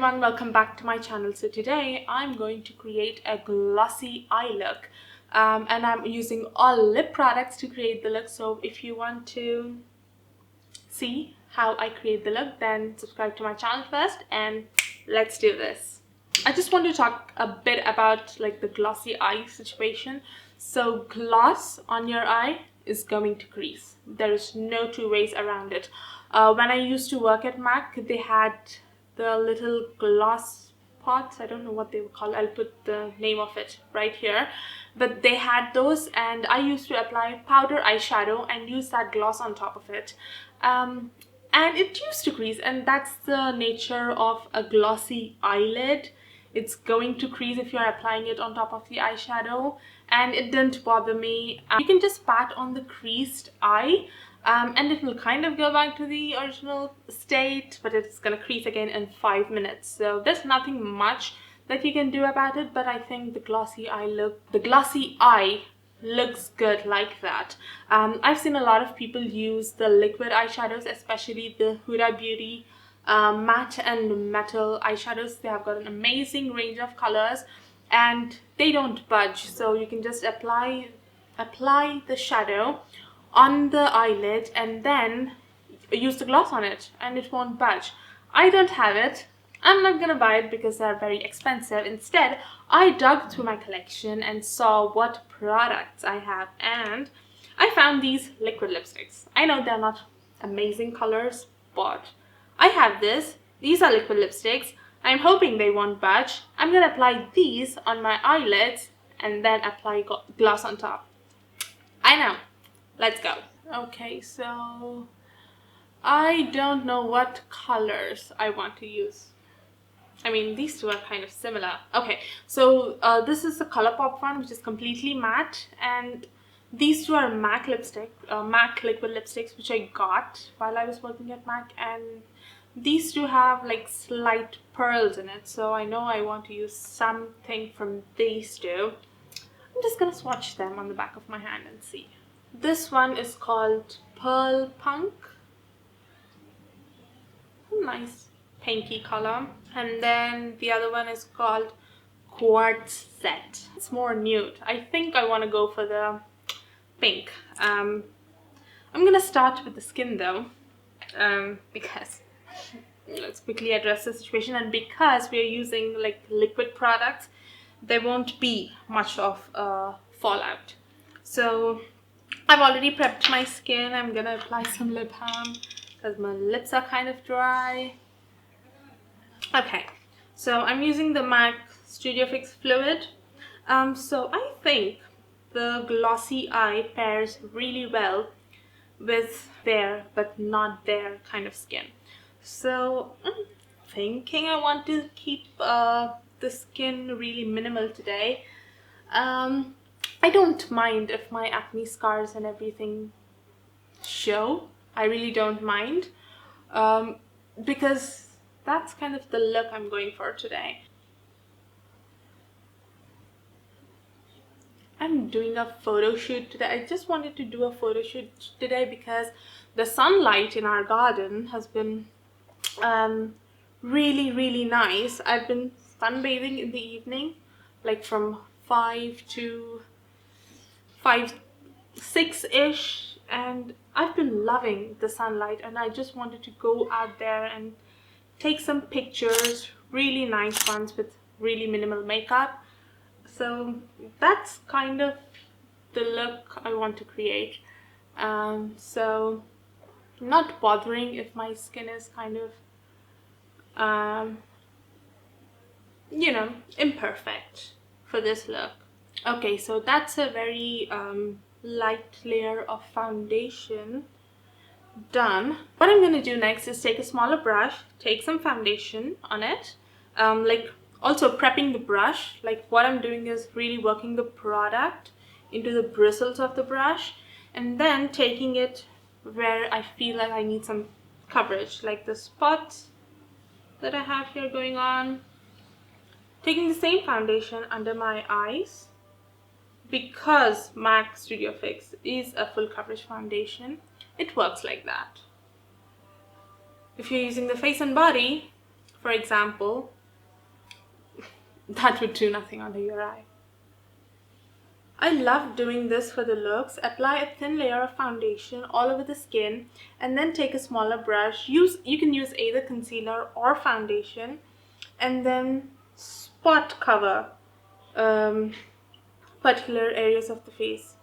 everyone, welcome back to my channel. So today I'm going to create a glossy eye look and I'm using all lip products to create the look. So if you want to see how I create the look, then subscribe to my channel first and let's do this. I just want to talk a bit about like the glossy eye situation. So gloss on your eye is going to crease. There is no two ways around it. When I used to work at MAC, they had the little gloss pots. I don't know what they were called. I'll put the name of it right here. But they had those and I used to apply powder eyeshadow and use that gloss on top of it. And it used to crease, and that's the nature of a glossy eyelid. It's going to crease if you're applying it on top of the eyeshadow, and it didn't bother me. You can just pat on the creased eye and it will kind of go back to the original state, but it's gonna crease again in 5 minutes. So there's nothing much that you can do about it, but I think the glossy eye looks good like that. I've seen a lot of people use the liquid eyeshadows, especially the Huda Beauty matte and metal eyeshadows. They have got an amazing range of colors and they don't budge, so you can just apply the shadow on the eyelid and then use the gloss on it and it won't budge. I don't have it. I'm not gonna buy it because they're very expensive. Instead, I dug through my collection and saw what products I have, and I found these liquid lipsticks. I know they're not amazing colors, but I have this. These are liquid lipsticks. I'm hoping they won't budge. I'm gonna apply these on my eyelids and then apply gloss on top. I know. Let's go. Okay, so I don't know what colors I want to use. I mean, these two are kind of similar. Okay, so this is the ColourPop one, which is completely matte, and these two are MAC MAC liquid lipsticks, which I got while I was working at MAC, and these two have like slight pearls in it, so I know I want to use something from these two. I'm just gonna swatch them on the back of my hand and see. This one is called Pearl Punk. Nice pinky color. And then the other one is called Quartz Set. It's more nude. I think I want to go for the pink. I'm gonna start with the skin though, because let's quickly address the situation, and because we are using like liquid products, there won't be much of fallout. So I've already prepped my skin. I'm gonna apply some lip balm because my lips are kind of dry. Okay, so I'm using the MAC Studio Fix Fluid. So I think the glossy eye pairs really well with there but not there kind of skin. So I'm thinking I want to keep the skin really minimal today. I don't mind if my acne scars and everything show. I really don't mind because that's kind of the look I'm going for today. I'm doing a photo shoot today. I just wanted to do a photo shoot today because the sunlight in our garden has been really nice. I've been sunbathing in the evening, like from 5 to 6-ish, and I've been loving the sunlight, and I just wanted to go out there and take some pictures, really nice ones with really minimal makeup. So that's kind of the look I want to create. So not bothering if my skin is kind of you know, imperfect for this look. Okay, so that's a very light layer of foundation done. What I'm going to do next is take a smaller brush, take some foundation on it, like also prepping the brush. Like what I'm doing is really working the product into the bristles of the brush and then taking it where I feel like I need some coverage, like the spots that I have here going on. Taking the same foundation under my eyes, because MAC Studio Fix is a full coverage foundation, it works like that. If you're using the face and body, for example, that would do nothing under your eye. I love doing this for the looks. Apply a thin layer of foundation all over the skin and then take a smaller brush. You can use either concealer or foundation and then spot cover particular areas of the face.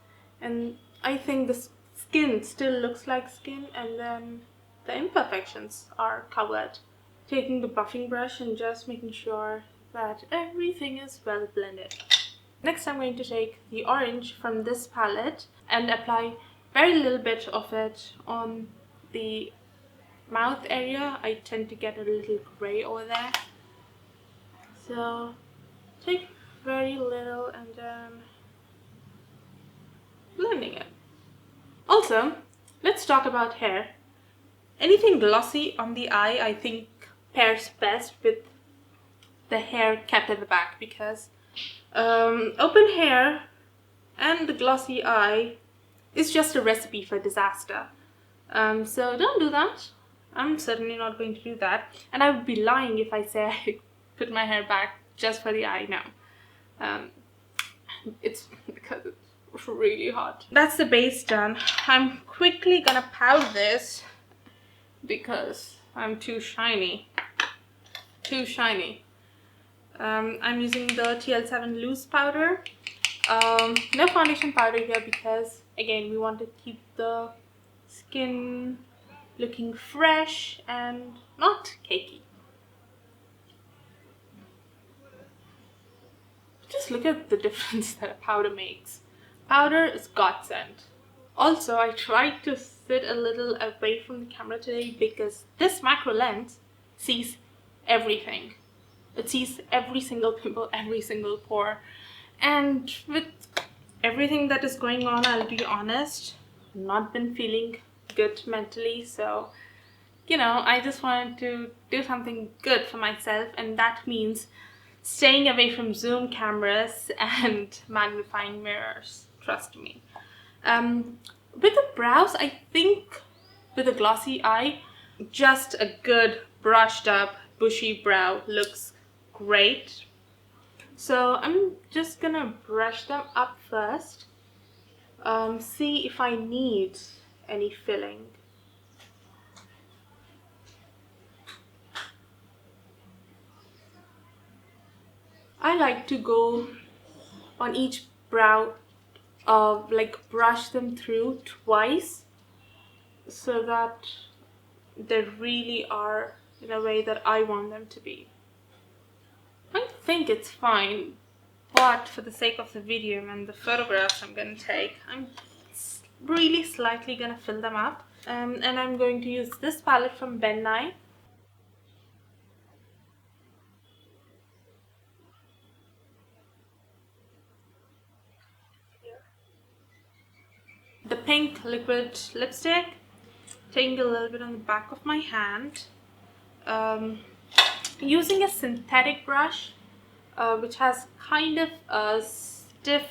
And I think the skin still looks like skin and then the imperfections are covered. Taking the buffing brush and just making sure that everything is well blended. Next, I'm going to take the orange from this palette and apply very little bit of it on the mouth area. I tend to get a little gray over there. So take very little and then blending it. Also, let's talk about hair. Anything glossy on the eye, I think, pairs best with the hair kept at the back, because open hair and the glossy eye is just a recipe for disaster. So don't do that. I'm certainly not going to do that, and I would be lying if I say I put my hair back just for the eye now. It's because it's really hot. That's the base done. I'm quickly gonna powder this because I'm too shiny. I'm using the TL7 loose powder. No foundation powder here because again we want to keep the skin looking fresh and not cakey. Just look at the difference that a powder makes. Powder is godsend. Also, I tried to sit a little away from the camera today because this macro lens sees everything. It sees every single pimple, every single pore. And with everything that is going on, I'll be honest, I've not been feeling good mentally. So, you know, I just wanted to do something good for myself, and that means staying away from zoom cameras and magnifying mirrors. Trust me. With the brows, I think with a glossy eye, just a good brushed up bushy brow looks great. So I'm just gonna brush them up first, see if I need any filling. I like to go on each brow, like brush them through twice so that they really are in a way that I want them to be. I think it's fine, but for the sake of the video and the photographs I'm gonna take, I'm really slightly gonna fill them up. And I'm going to use this palette from Ben-Nye. The pink liquid lipstick, taking a little bit on the back of my hand, using a synthetic brush which has kind of a stiff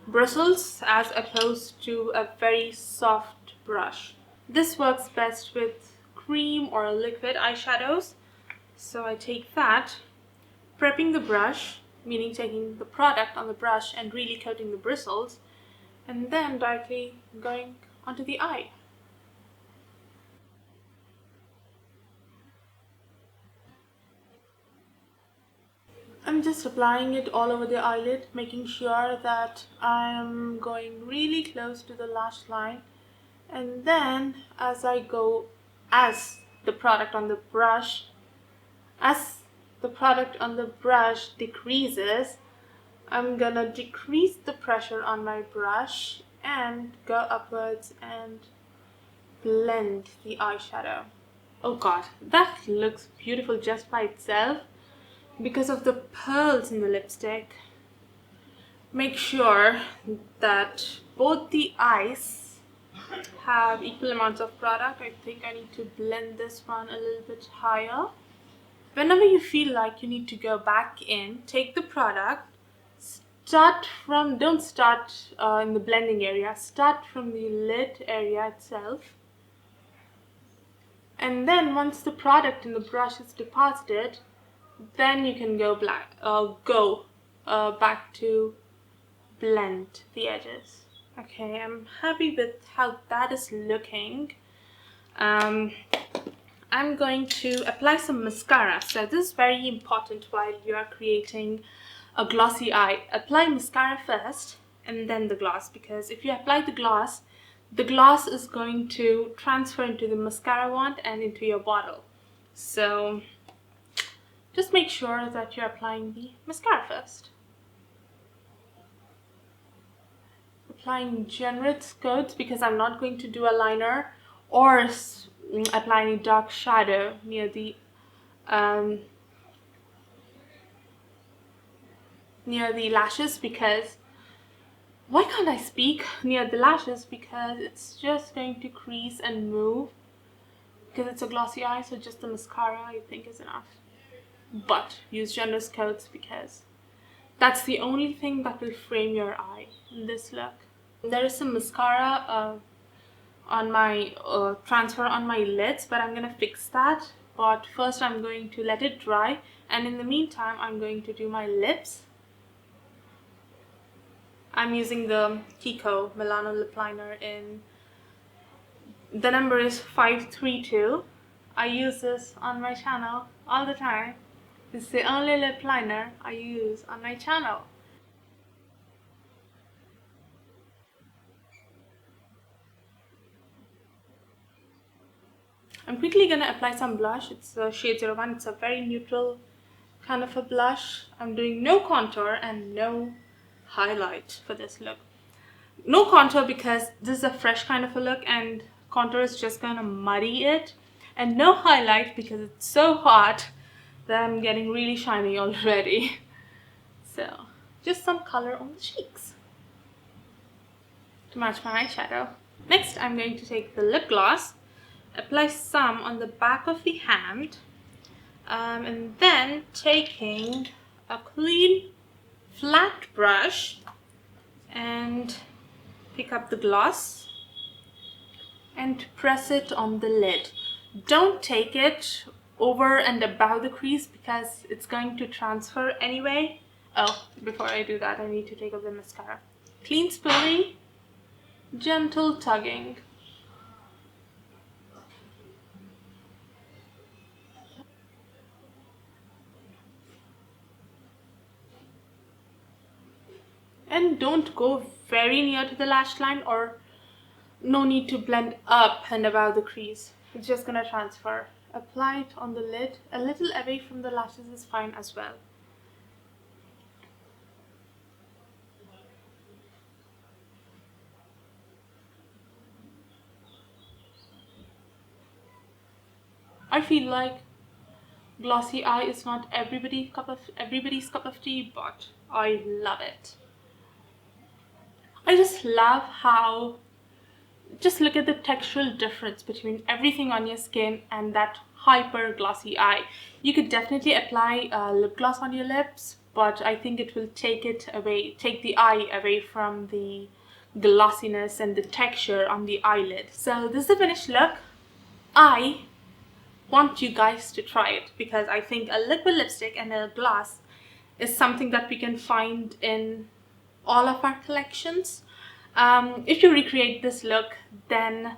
bristles as opposed to a very soft brush. This works best with cream or liquid eyeshadows, so I take that, prepping the brush, meaning taking the product on the brush and really coating the bristles, and then directly going onto the eye. I'm just applying it all over the eyelid, making sure that I'm going really close to the lash line, and then as the product on the brush decreases, I'm gonna decrease the pressure on my brush and go upwards and blend the eyeshadow. Oh god, that looks beautiful just by itself because of the pearls in the lipstick. Make sure that both the eyes have equal amounts of product. I think I need to blend this one a little bit higher. Whenever you feel like you need to go back in, take the product, don't start in the blending area, start from the lid area itself. And then once the product in the brush is deposited, Then you can go back to blend the edges. Okay, I'm happy with how that is looking. I'm going to apply some mascara. So this is very important while you are creating a glossy eye. Apply mascara first and then the gloss, because if you apply the gloss is going to transfer into the mascara wand and into your bottle. So just make sure that you're applying the mascara first. Applying generous coats because I'm not going to do a liner or apply any dark shadow near the lashes, because why can't I speak near the lashes, because it's just going to crease and move because it's a glossy eye. So just the mascara I think is enough, but use generous coats because that's the only thing that will frame your eye in this look. There is some mascara on my transfer on my lids, but I'm gonna fix that. But first I'm going to let it dry, and in the meantime I'm going to do my lips. I'm using the Kiko Milano lip liner in, the number is 532. I use this on my channel all the time. It's the only lip liner I use on my channel. I'm quickly gonna apply some blush. It's shade 01. It's a very neutral kind of a blush. I'm doing no contour and no highlight for this look. No contour because this is a fresh kind of a look and contour is just gonna muddy it. And no highlight because it's so hot that I'm getting really shiny already. So just some color on the cheeks to match my eyeshadow. Next I'm going to take the lip gloss, apply some on the back of the hand, and then taking a clean flat brush and pick up the gloss and press it on the lid. Don't take it over and above the crease because it's going to transfer anyway. Oh, before I do that I need to take up the mascara. Clean spoolie, gentle tugging. And don't go very near to the lash line, or no need to blend up and above the crease. It's just gonna transfer. Apply it on the lid. A little away from the lashes is fine as well. I feel like glossy eye is not everybody's cup of tea, but I love it. I just love how, just look at the textural difference between everything on your skin and that hyper glossy eye. You could definitely apply lip gloss on your lips, but I think it will take the eye away from the glossiness and the texture on the eyelid. So this is the finished look. I want you guys to try it because I think a liquid lipstick and a gloss is something that we can find in all of our collections. If you recreate this look, then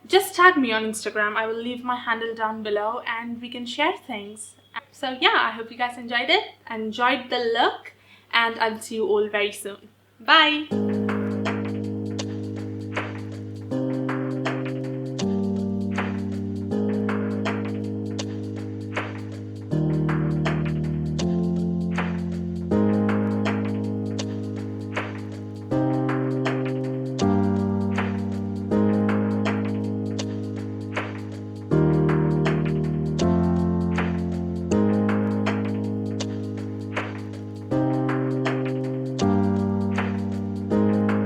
just tag me on Instagram. I will leave my handle down below and we can share things. So yeah, I hope you guys enjoyed the look, and I'll see you all very soon. Bye!